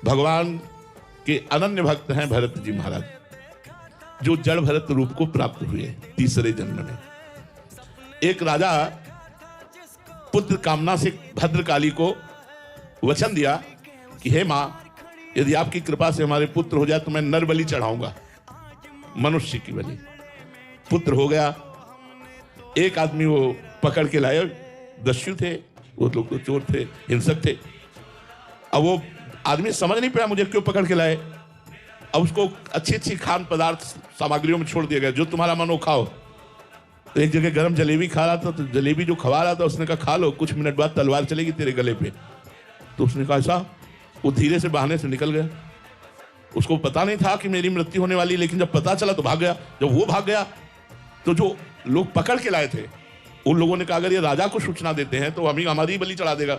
भगवान के अनन्य भक्त हैं भरत जी महाराज, जो जड़ भरत रूप को प्राप्त हुए तीसरे जन्म में। एक राजा पुत्र कामना से भद्रकाली को वचन दिया कि हे मां, यदि आपकी कृपा से हमारे पुत्र हो जाए तो मैं नर बलि चढ़ाऊंगा, मनुष्य की बलि। पुत्र हो गया। एक आदमी वो पकड़ के लाए, दस्यु थे वो लोग, तो चोर थे, हिंसक थे। अब वो आदमी समझ नहीं पाया मुझे क्यों पकड़ के लाए। अब उसको अच्छी अच्छी खान पदार्थ सामग्रियों में छोड़ दिया गया, जो तुम्हारा मन हो खाओ। तो एक जगह गरम जलेबी खा रहा था, तो जलेबी जो खवा रहा था उसने कहा खा लो, कुछ मिनट बाद तलवार चलेगी तेरे गले पे। तो उसने कहा ऐसा? वो धीरे से बहाने से निकल गया। उसको पता नहीं था कि मेरी मृत्यु होने वाली, लेकिन जब पता चला तो भाग गया। जब वो भाग गया तो जो लोग पकड़ के लाए थे उन लोगों ने कहा अगर ये राजा को सूचना देते हैं तो हमारी बलि चढ़ा देगा,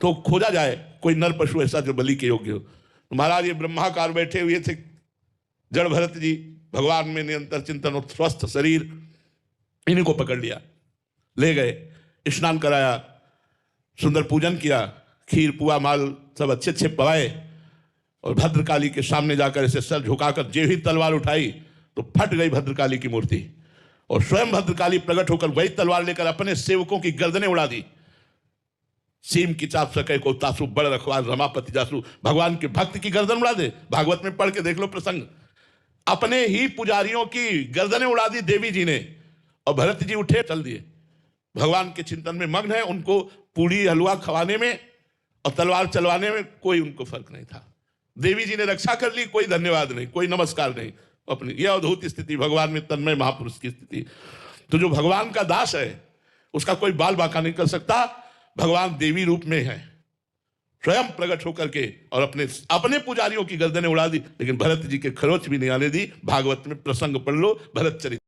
तो खोजा जाए कोई नर पशु ऐसा जो बलि के योग्य हो। तो महाराज ये ब्रह्माकार बैठे हुए थे, जड़ भरत जी भगवान में निरंतर चिंतन और स्वस्थ शरीर, इन्हीं को पकड़ लिया, ले गए, स्नान कराया, सुंदर पूजन किया, खीर पुआ माल सब अच्छे अच्छे पवाए, और भद्रकाली के सामने जाकर ऐसे सर झुकाकर जे ही तलवार उठाई तो फट गई भद्रकाली की मूर्ति, और स्वयं भद्रकाली प्रकट होकर वही तलवार लेकर अपने सेवकों की गर्दनें उड़ा दी। सीम की चाप सके को तासु बड़ रखवार रमापति जासु, भगवान के भक्त की गर्दन उड़ा दे। भागवत में पढ़ के देख लो प्रसंग, अपने ही पुजारियों की गर्दनें उड़ा दी देवी जी ने, और भरत जी उठे चल दिए। भगवान के चिंतन में मग्न है, उनको पूड़ी हलवा खवाने में और तलवार चलवाने में कोई उनको फर्क नहीं था। देवी जी ने रक्षा कर ली, कोई धन्यवाद नहीं, कोई नमस्कार नहीं। अपनी यह अद्भुत स्थिति, भगवान में तन्मय महापुरुष की स्थिति। तो जो भगवान का दास है उसका कोई बाल बांका नहीं कर सकता। भगवान देवी रूप में है, स्वयं प्रकट होकर के, और अपने पुजारियों की गर्दनें उड़ा दी, लेकिन भरत जी के खरोच भी नहीं आने दी। भागवत में प्रसंग पढ़ लो, भरत चरित्र।